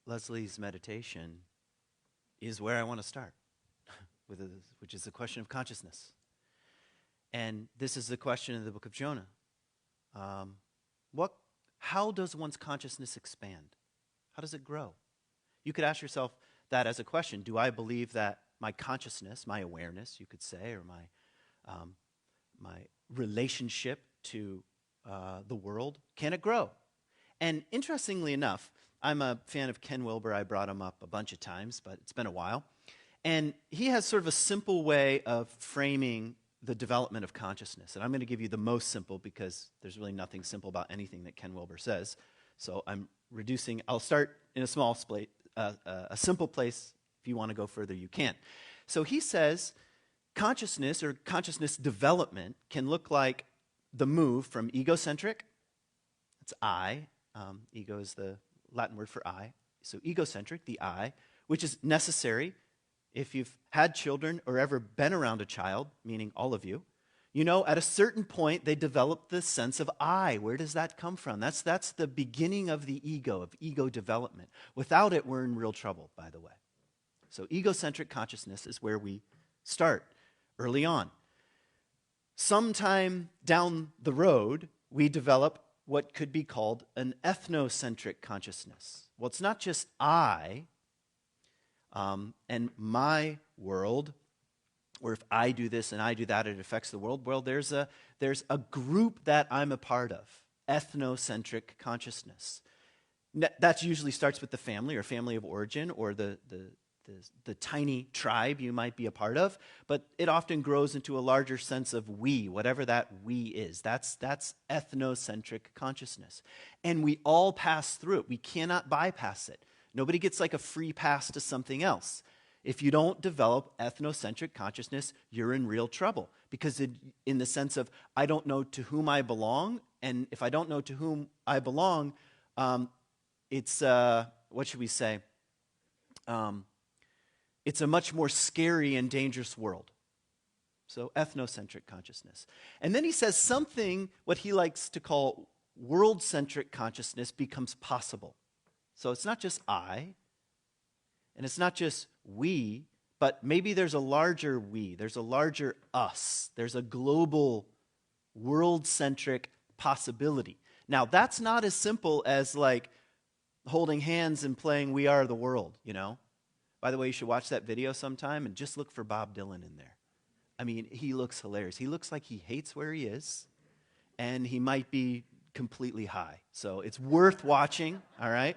Leslie's meditation is where I want to start, which is the question of consciousness. And this is the question in the book of Jonah. How does one's consciousness expand? How does it grow? You could ask yourself that as a question. Do I believe that my consciousness, my awareness, you could say, or my relationship to the world, can it grow? And interestingly enough, I'm a fan of Ken Wilber. I brought him up a bunch of times, but it's been a while. And he has sort of a simple way of framing the development of consciousness. And I'm going to give you the most simple because there's really nothing simple about anything that Ken Wilber says. So I'll start in a small place, a simple place. If you want to go further, you can. So he says consciousness or consciousness development can look like the move from egocentric, it's I, ego is the Latin word for I, so egocentric, the I, which is necessary if you've had children or ever been around a child, meaning all of you. You know, at a certain point, they develop this sense of I. Where does that come from? That's the beginning of the ego, of ego development. Without it, we're in real trouble, by the way. So egocentric consciousness is where we start early on. Sometime down the road, we develop what could be called an ethnocentric consciousness. Well, it's not just I and my world, or if I do this and I do that, it affects the world. Well, there's a group that I'm a part of, ethnocentric consciousness. That usually starts with the family or family of origin or the tiny tribe you might be a part of, but it often grows into a larger sense of we, whatever that we is. That's ethnocentric consciousness. And we all pass through it. We cannot bypass it. Nobody gets like a free pass to something else. If you don't develop ethnocentric consciousness, you're in real trouble. Because in the sense of, I don't know to whom I belong, and if I don't know to whom I belong, it's, what should we say? It's a much more scary and dangerous world. So ethnocentric consciousness. And then he says something, what he likes to call worldcentric consciousness becomes possible. So it's not just I, and it's not just we, but maybe there's a larger we, there's a larger us, there's a global world-centric possibility. Now, that's not as simple as like holding hands and playing We Are the World, you know? By the way, you should watch that video sometime and just look for Bob Dylan in there. I mean, he looks hilarious. He looks like he hates where he is, and he might be completely high. So it's worth watching, all right?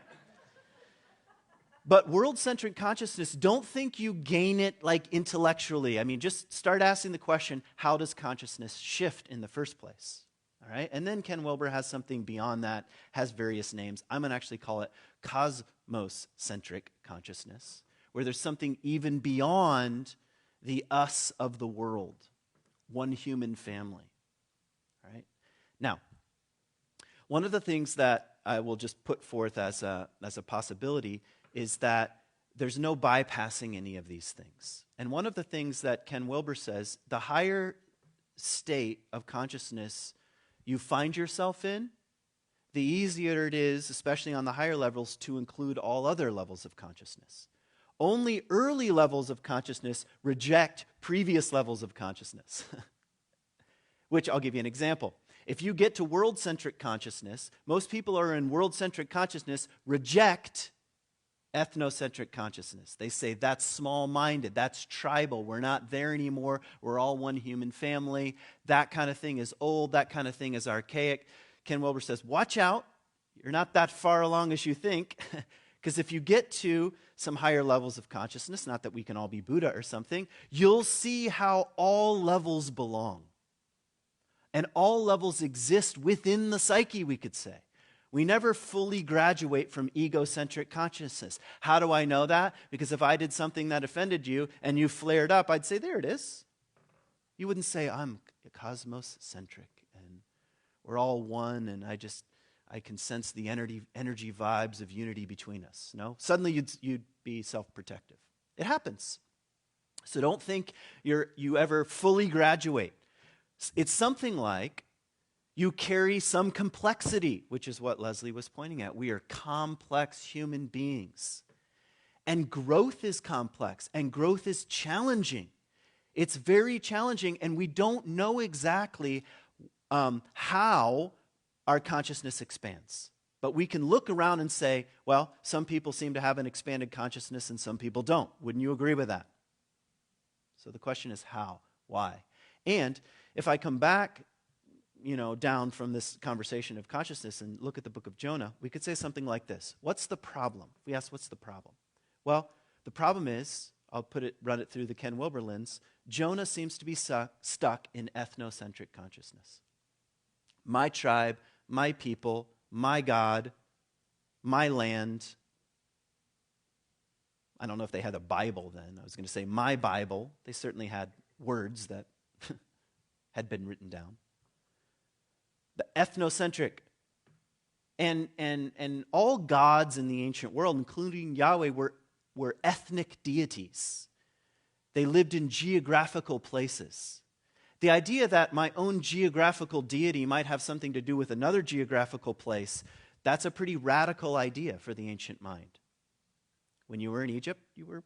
But world-centric consciousness, don't think you gain it like intellectually. I mean, just start asking the question, how does consciousness shift in the first place? All right? And then Ken Wilber has something beyond that, has various names. I'm going to actually call it cosmos-centric consciousness, where there's something even beyond the us of the world, one human family. All right? Now, one of the things that I will just put forth as a possibility is that there's no bypassing any of these things. And one of the things that Ken Wilber says, the higher state of consciousness you find yourself in, the easier it is, especially on the higher levels, to include all other levels of consciousness. Only early levels of consciousness reject previous levels of consciousness. Which, I'll give you an example. If you get to world-centric consciousness, most people who are in world-centric consciousness reject ethnocentric consciousness. They say that's small-minded, that's tribal, we're not there anymore, we're all one human family, that kind of thing is old, that kind of thing is archaic. Ken Wilber says, watch out, you're not that far along as you think, because if you get to some higher levels of consciousness, not that we can all be Buddha or something, you'll see how all levels belong. And all levels exist within the psyche, we could say. We never fully graduate from egocentric consciousness. How do I know that? Because if I did something that offended you and you flared up, I'd say, there it is. You wouldn't say, I'm cosmos-centric and we're all one and I can sense the energy vibes of unity between us. No? Suddenly you'd be self-protective. It happens. So don't think you ever fully graduate. It's something like You carry some complexity, which is what Leslie was pointing at. We are complex human beings. And growth is complex, and growth is challenging. It's very challenging, and we don't know exactly how our consciousness expands. But we can look around and say, well, some people seem to have an expanded consciousness and some people don't. Wouldn't you agree with that? So the question is how, why? And if I come back down from this conversation of consciousness and look at the book of Jonah, we could say something like this. What's the problem? If we ask, what's the problem? Well, the problem is, run it through the Ken Wilber lens, Jonah seems to be stuck in ethnocentric consciousness. My tribe, my people, my God, my land. I don't know if they had a Bible then. I was going to say my Bible. They certainly had words that had been written down. The ethnocentric. And all gods in the ancient world, including Yahweh, were ethnic deities. They lived in geographical places. The idea that my own geographical deity might have something to do with another geographical place, that's a pretty radical idea for the ancient mind. When you were in Egypt, the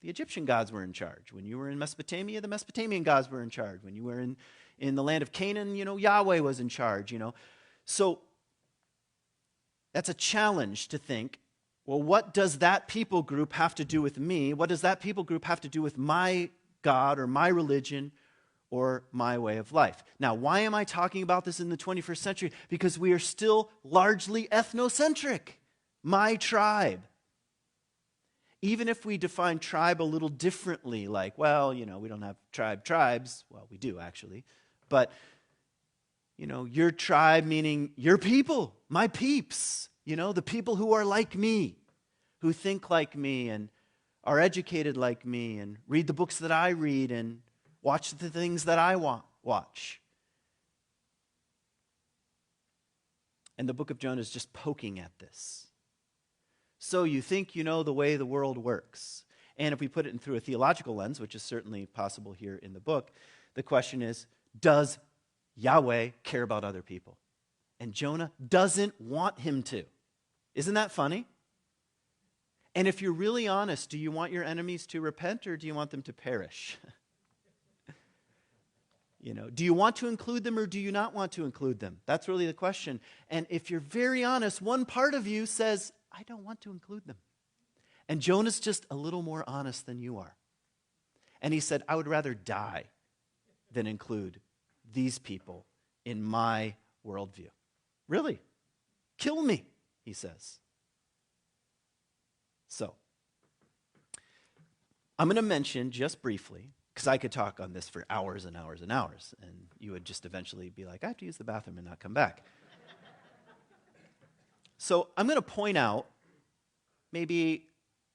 Egyptian gods were in charge. When you were in Mesopotamia, the Mesopotamian gods were in charge. When you were in the land of Canaan, Yahweh was in charge, So that's a challenge to think, well, what does that people group have to do with me? What does that people group have to do with my God or my religion or my way of life? Now, why am I talking about this in the 21st century? Because we are still largely ethnocentric. My tribe. Even if we define tribe a little differently, like, well, we don't have tribes. Well, we do, actually. But, your tribe meaning your people, my peeps, the people who are like me, who think like me and are educated like me and read the books that I read and watch the things that I watch. And the book of Jonah is just poking at this. So you think you know the way the world works. And if we put it in through a theological lens, which is certainly possible here in the book, the question is, does Yahweh care about other people? And Jonah doesn't want him to. Isn't that funny? And if you're really honest, do you want your enemies to repent or do you want them to perish? Do you want to include them or do you not want to include them? That's really the question. And if you're very honest, one part of you says, I don't want to include them. And Jonah's just a little more honest than you are. And he said, I would rather die than include these people in my worldview. Really? Kill me, he says. So, I'm going to mention just briefly, because I could talk on this for hours and hours and hours, and you would just eventually be like, I have to use the bathroom and not come back. So I'm going to point out maybe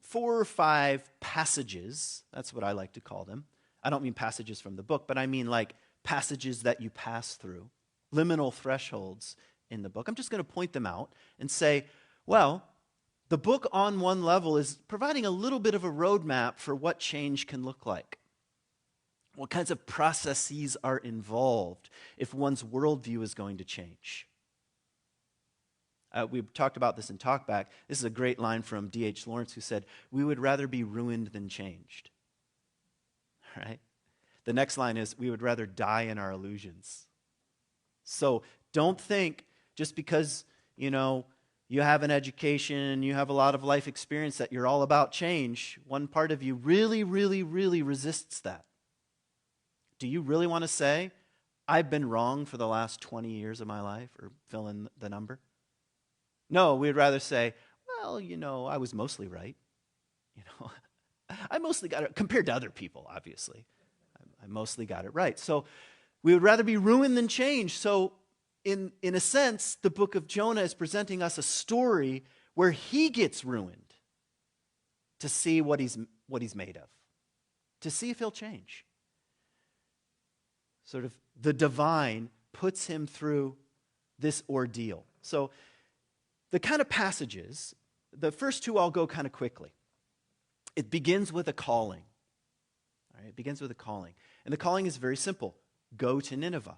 4 or 5 passages. That's what I like to call them. I don't mean passages from the book, but I mean like passages that you pass through, liminal thresholds in the book. I'm just going to point them out and say, well, the book on one level is providing a little bit of a roadmap for what change can look like. What kinds of processes are involved if one's worldview is going to change? We talked about this in Talkback. This is a great line from D.H. Lawrence who said, we would rather be ruined than changed. All right? The next line is, we would rather die in our illusions. So don't think just because, you have an education, you have a lot of life experience that you're all about change. One part of you really, really, really resists that. Do you really want to say, I've been wrong for the last 20 years of my life, or fill in the number? No, we'd rather say, well, I was mostly right. I mostly got it, compared to other people, obviously. I mostly got it right. So we would rather be ruined than changed. So in a sense, the book of Jonah is presenting us a story where he gets ruined to see what he's made of, to see if he'll change. Sort of the divine puts him through this ordeal. So the kind of passages, the first 2 I'll go kind of quickly. It begins with a calling. All right, it begins with a calling. And the calling is very simple. Go to Nineveh.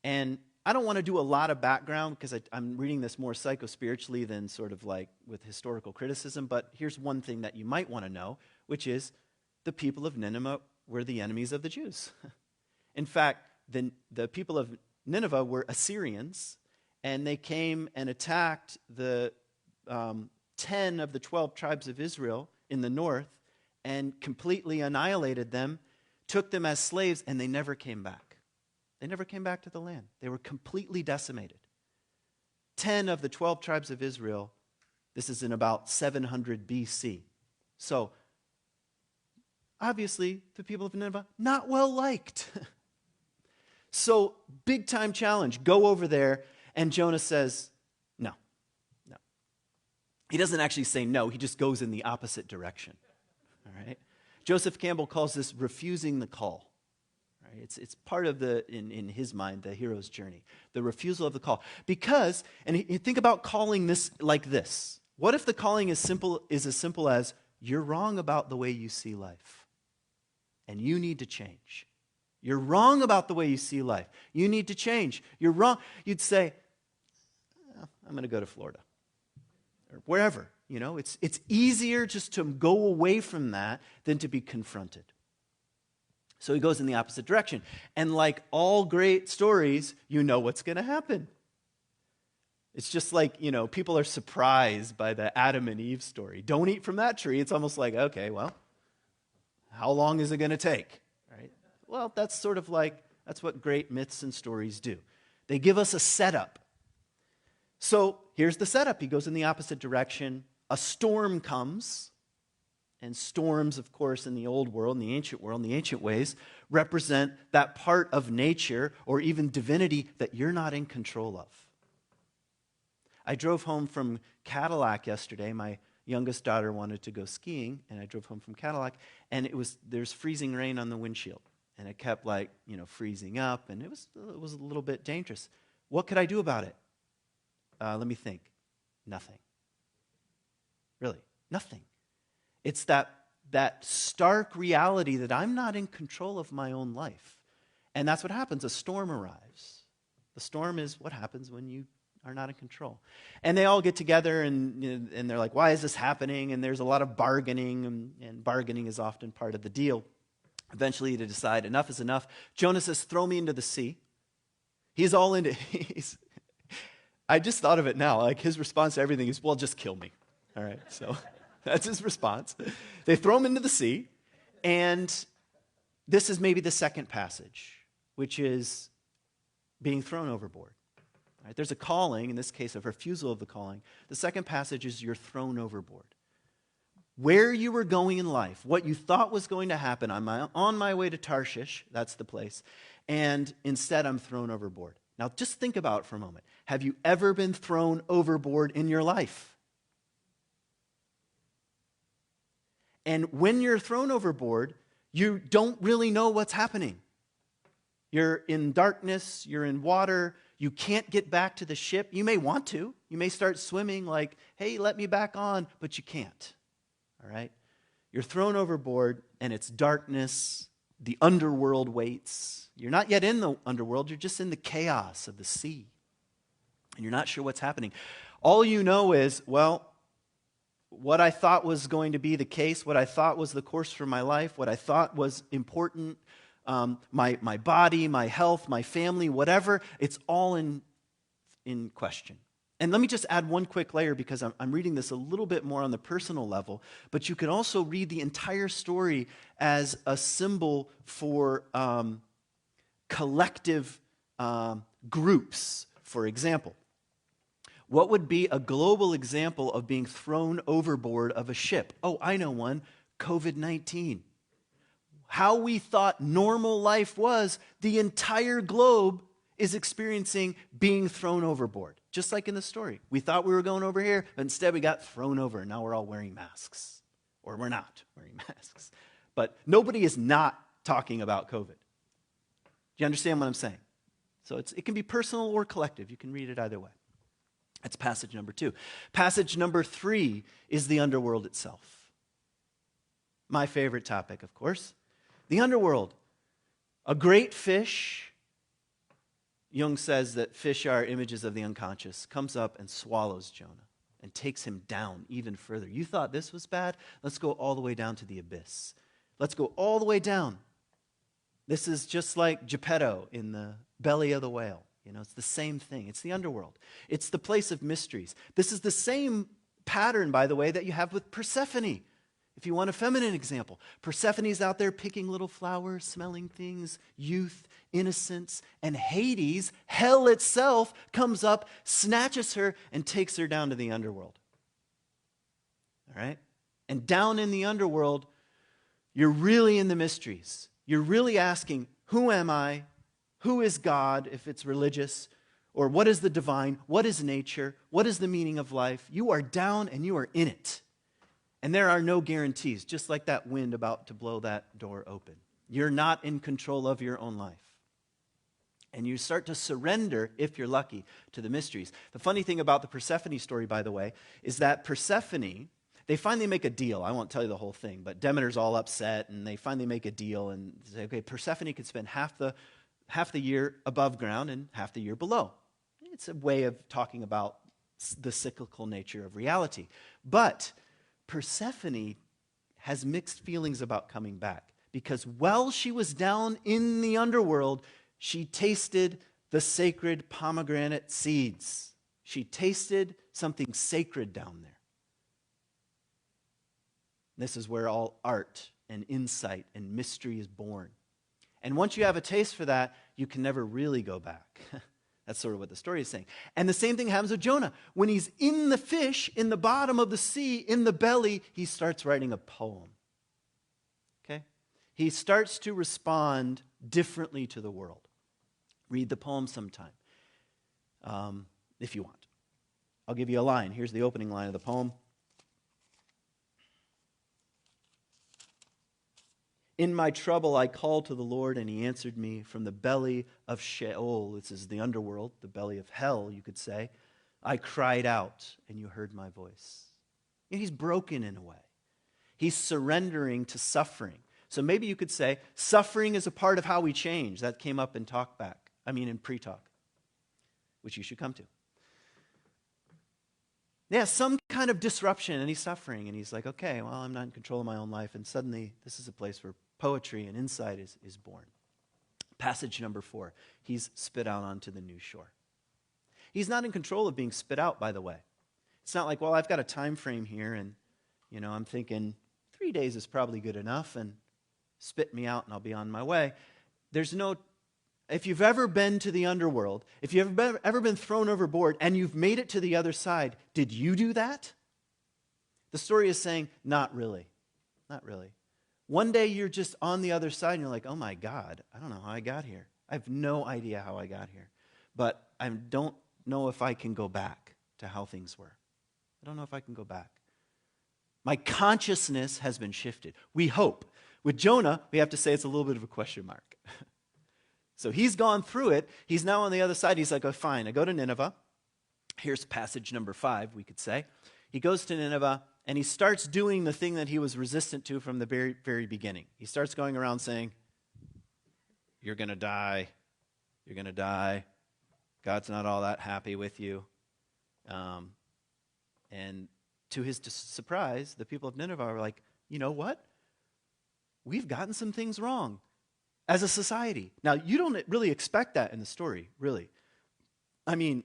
And I don't want to do a lot of background because I'm reading this more psycho-spiritually than sort of like with historical criticism, but here's one thing that you might want to know, which is the people of Nineveh were the enemies of the Jews. In fact, the people of Nineveh were Assyrians, and they came and attacked the 10 of the 12 tribes of Israel in the north and completely annihilated them, took them as slaves, and they never came back. They never came back to the land. They were completely decimated. 10 of the 12 tribes of Israel, this is in about 700 BC. So, obviously, the people of Nineveh, not well liked. So, big time challenge. Go over there, and Jonah says, no. He doesn't actually say no, he just goes in the opposite direction. All right? Joseph Campbell calls this refusing the call. It's part of in his mind, the hero's journey, the refusal of the call. Because, and you think about calling this like this. What if the calling is as simple as, you're wrong about the way you see life, and you need to change. You're wrong about the way you see life. You need to change. You're wrong. You'd say, I'm going to go to Florida, or wherever. You know, it's easier just to go away from that than to be confronted. So he goes in the opposite direction. And like all great stories, you know what's going to happen. It's just like, people are surprised by the Adam and Eve story. Don't eat from that tree. It's almost like, okay, well, how long is it going to take? Right? Well, that's sort of like, that's what great myths and stories do. They give us a setup. So here's the setup. He goes in the opposite direction. A storm comes. And storms, of course, in the old world, in the ancient ways, represent that part of nature or even divinity that you're not in control of. I drove home from Cadillac yesterday. My youngest daughter wanted to go skiing, and I drove home from Cadillac, and there's freezing rain on the windshield. And it kept freezing up, and it was a little bit dangerous. What could I do about it? Let me think. Nothing. Really, nothing. It's that stark reality that I'm not in control of my own life. And that's what happens. A storm arrives. The storm is what happens when you are not in control. And they all get together and they're like, why is this happening? And there's a lot of bargaining, and bargaining is often part of the deal. Eventually to decide enough is enough. Jonah says, throw me into the sea. He's all into I just thought of it now. Like his response to everything is, well, just kill me. All right, so that's his response. They throw him into the sea, and this is maybe the second passage, which is being thrown overboard. All right, there's a calling, in this case, a refusal of the calling. The second passage is you're thrown overboard. Where you were going in life, what you thought was going to happen, I'm on my way to Tarshish, that's the place, and instead I'm thrown overboard. Now just think about it for a moment. Have you ever been thrown overboard in your life? And when you're thrown overboard, you don't really know what's happening. You're in darkness, you're in water, you can't get back to the ship. You may want to. You may start swimming like, hey, let me back on, but you can't. All right? You're thrown overboard, and it's darkness. The underworld waits. You're not yet in the underworld, you're just in the chaos of the sea. And you're not sure what's happening. All you know is, well, what I thought was going to be the case, what I thought was the course for my life, what I thought was important, my body, my health, my family, whatever, it's all in question. And let me just add one quick layer because I'm reading this a little bit more on the personal level, but you can also read the entire story as a symbol for collective groups, for example. What would be a global example of being thrown overboard of a ship? Oh, I know one, COVID-19. How we thought normal life was, the entire globe is experiencing being thrown overboard. Just like in the story. We thought we were going over here, but instead we got thrown over, and now we're all wearing masks. Or we're not wearing masks. But nobody is not talking about COVID. Do you understand what I'm saying? So it can be personal or collective. You can read it either way. That's passage number 2. Passage number 3 is the underworld itself. My favorite topic, of course. The underworld. A great fish Jung says that fish are images of the unconscious, comes up and swallows Jonah and takes him down even further. You thought this was bad? Let's go all the way down to the abyss. Let's go all the way down. This is just like Geppetto in the belly of the whale. It's the same thing. It's the underworld. It's the place of mysteries. This is the same pattern, by the way, that you have with Persephone. If you want a feminine example, Persephone's out there picking little flowers, smelling things, youth, innocence, and Hades, hell itself, comes up, snatches her, and takes her down to the underworld. All right? And down in the underworld, you're really in the mysteries. You're really asking, who am I? Who is God, if it's religious? Or what is the divine? What is nature? What is the meaning of life? You are down and you are in it. And there are no guarantees, just like that wind about to blow that door open. You're not in control of your own life. And you start to surrender, if you're lucky, to the mysteries. The funny thing about the Persephone story, by the way, is that Persephone, they finally make a deal. I won't tell you the whole thing, but Demeter's all upset, and they finally make a deal and say, okay, Persephone could spend half the year above ground and half the year below. It's a way of talking about the cyclical nature of reality. But Persephone has mixed feelings about coming back, because while she was down in the underworld, she tasted the sacred pomegranate seeds. She tasted something sacred down there. This is where all art and insight and mystery is born. And once you have a taste for that, you can never really go back. That's sort of what the story is saying. And the same thing happens with Jonah. When he's in the fish, in the bottom of the sea, in the belly, he starts writing a poem. Okay? He starts to respond differently to the world. Read the poem sometime, if you want. I'll give you a line. Here's the opening line of the poem. In my trouble, I called to the Lord, and he answered me from the belly of Sheol. This is the underworld, the belly of hell, you could say. I cried out, and you heard my voice. He's broken in a way. He's surrendering to suffering. So maybe you could say, suffering is a part of how we change. That came up in in pre-talk, which you should come to. Yeah, some kind of disruption, and he's suffering, and he's like, okay, well, I'm not in control of my own life, and suddenly this is a place where poetry and insight is born. Passage number 4, he's spit out onto the new shore. He's not in control of being spit out, by the way. It's not like, well, I've got a time frame here, and, I'm thinking 3 days is probably good enough, and spit me out, and I'll be on my way. If you've ever been to the underworld, if you've ever been thrown overboard, and you've made it to the other side, did you do that? The story is saying, not really. Not really. One day you're just on the other side and you're like, oh my God, I don't know how I got here. I have no idea how I got here. But I don't know if I can go back to how things were. I don't know if I can go back. My consciousness has been shifted. We hope. With Jonah, we have to say it's a little bit of a question mark. So he's gone through it. He's now on the other side. He's like, oh, fine, I go to Nineveh. Here's passage number 5, we could say. He goes to Nineveh, and he starts doing the thing that he was resistant to from the very, very beginning. He starts going around saying, you're going to die. You're going to die. God's not all that happy with you. And to his surprise, the people of Nineveh are like, you know what? We've gotten some things wrong as a society. Now, you don't really expect that in the story, really. I mean,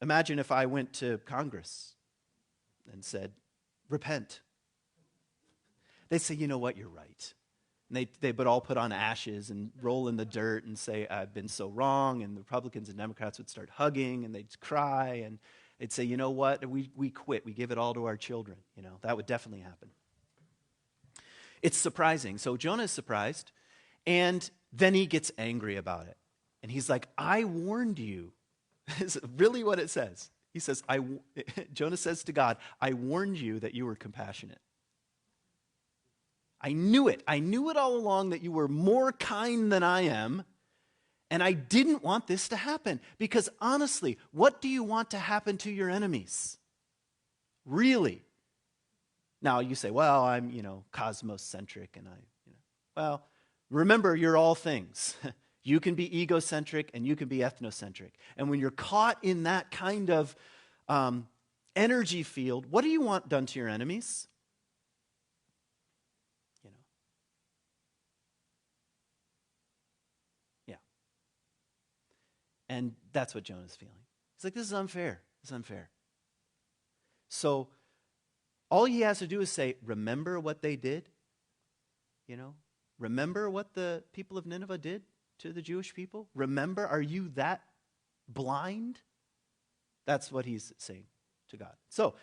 imagine if I went to Congress and said, repent. They'd say, you know what, you're right. And they would all put on ashes and roll in the dirt and say, I've been so wrong. And the Republicans and Democrats would start hugging and they'd cry and they'd say, you know what, we quit. We give it all to our children. That would definitely happen. It's surprising. So Jonah is surprised, and then he gets angry about it. And he's like, I warned you. This is really what it says. He says, Jonah says to God, I warned you that you were compassionate. I knew it. I knew it all along that you were more kind than I am, and I didn't want this to happen. Because honestly, what do you want to happen to your enemies? Really? Now you say, well, I'm, cosmocentric, and well, remember, you're all things. You can be egocentric and you can be ethnocentric. And when you're caught in that kind of energy field, what do you want done to your enemies? You know. Yeah. And that's what Jonah's feeling. He's like, this is unfair. This is unfair. So all he has to do is say, remember what they did? You know? Remember what the people of Nineveh did to the Jewish people? Remember, are you that blind? That's what he's saying to God. So,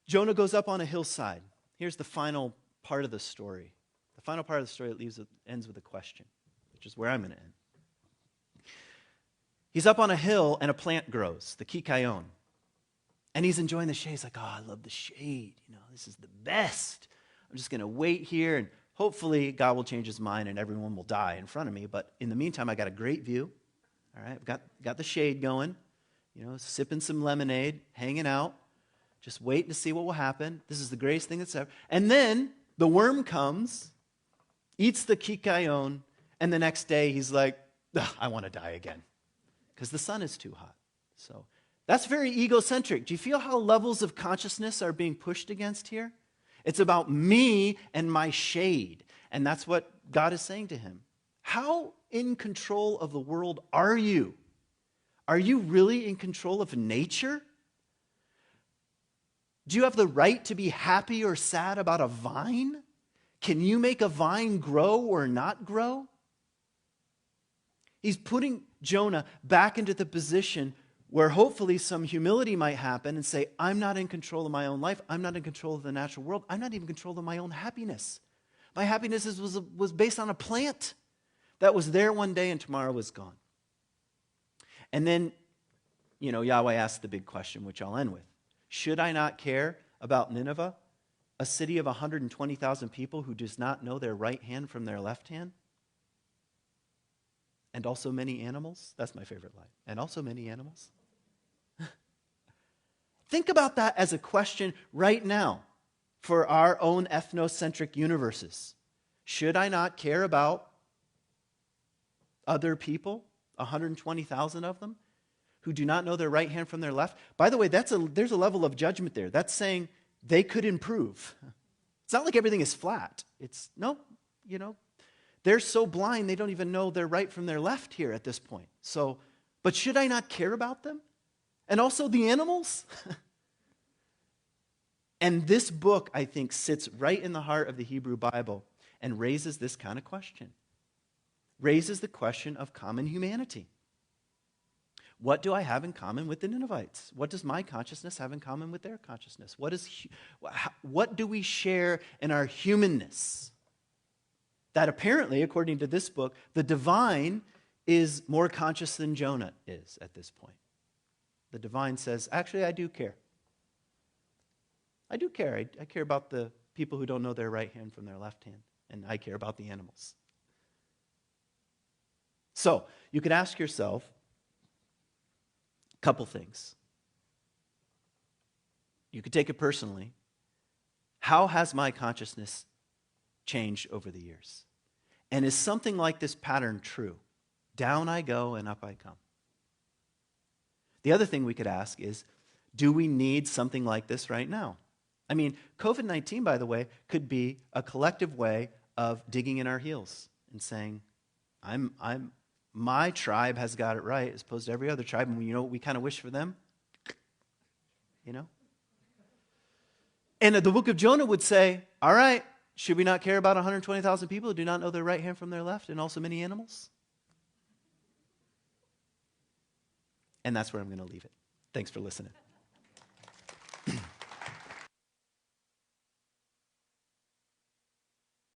Jonah goes up on a hillside. Here's the final part of the story. The final part of the story that ends with a question, which is where I'm going to end. He's up on a hill and a plant grows, the kikayon. And he's enjoying the shade. He's like, oh, I love the shade. You know, this is the best. I'm just going to wait here and hopefully God will change his mind and everyone will die in front of me. But in the meantime, I got a great view. All right, I've got the shade going. You know, sipping some lemonade, hanging out, just waiting to see what will happen. This is the greatest thing that's ever. And then the worm comes, eats the kikayon, and the next day he's like, I want to die again because the sun is too hot. So that's very egocentric. Do you feel how levels of consciousness are being pushed against here? It's about me and my shade. And that's what God is saying to him. How in control of the world are you? Are you really in control of nature? Do you have the right to be happy or sad about a vine? Can you make a vine grow or not grow? He's putting Jonah back into the position where hopefully some humility might happen and say, I'm not in control of my own life. I'm not in control of the natural world. I'm not even in control of my own happiness. My happiness was based on a plant that was there one day and tomorrow was gone. And then, you know, Yahweh asked the big question, which I'll end with. Should I not care about Nineveh, a city of 120,000 people who does not know their right hand from their left hand? And also many animals? That's my favorite line. And also many animals? Think about that as a question right now for our own ethnocentric universes. Should I not care about other people, 120,000 of them, who do not know their right hand from their left? By the way, there's a level of judgment there. That's saying they could improve. It's not like everything is flat. It's, no, you know, they're so blind they don't even know their right from their left here at this point. So, but should I not care about them? And also the animals? And this book, I think, sits right in the heart of the Hebrew Bible and raises this kind of question. Raises the question of common humanity. What do I have in common with the Ninevites? What does my consciousness have in common with their consciousness? What do we share in our humanness? That apparently, according to this book, the divine is more conscious than Jonah is at this point. The divine says, actually, I do care. I do care. I care about the people who don't know their right hand from their left hand, and I care about the animals. So, you could ask yourself a couple things. You could take it personally. How has my consciousness changed over the years? And is something like this pattern true? Down I go and up I come. The other thing we could ask is, do we need something like this right now? I mean, COVID-19, by the way, could be a collective way of digging in our heels and saying, my tribe has got it right as opposed to every other tribe. And you know what we kind of wish for them? You know? And the book of Jonah would say, all right, should we not care about 120,000 people who do not know their right hand from their left and also many animals? And that's where I'm going to leave it. Thanks for listening.